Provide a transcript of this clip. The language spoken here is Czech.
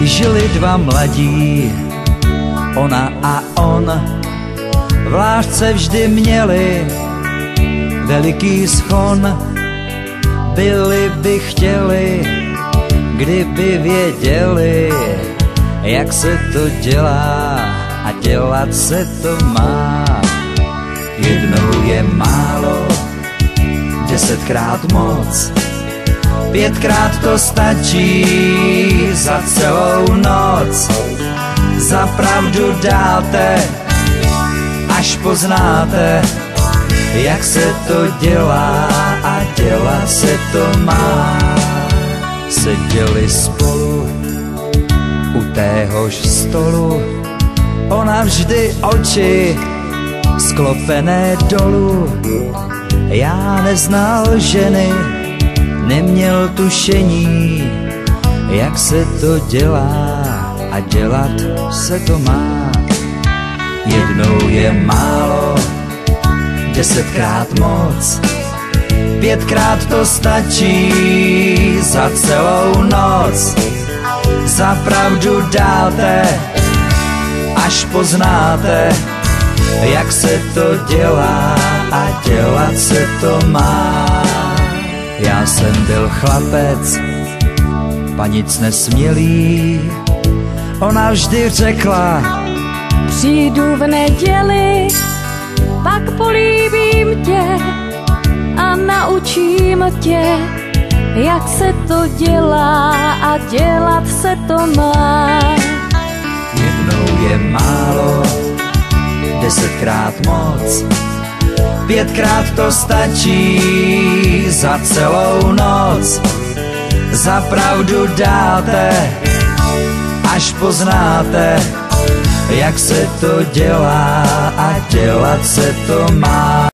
Žili dva mladí, ona a on, v lásce vždy měli veliký schon. Byli by chtěli, kdyby věděli, jak se to dělá a dělat se to má. Jednou je málo, 10krát moc, 5krát to stačí za celou noc. Za pravdu dáte, až poznáte, jak se to dělá a dělat se to má. Seděli spolu u téhož stolu, ona vždy oči sklopené dolů. Já neznal ženy, neměl tušení, jak se to dělá a dělat se to má. Jednou je málo, 10krát moc, 5krát to stačí za celou noc. Za pravdu dáte, až poznáte, jak se to dělá a dělat se to má. Já jsem byl chlapec, panic nesmělý, ona vždy řekla: přijdu v neděli, pak políbím tě a naučím tě, jak se to dělá a dělat se to má. Jednou je málo, 10krát moc, 5krát to stačí za celou noc. Za pravdu dáte, až poznáte, jak se to dělá a dělat se to má.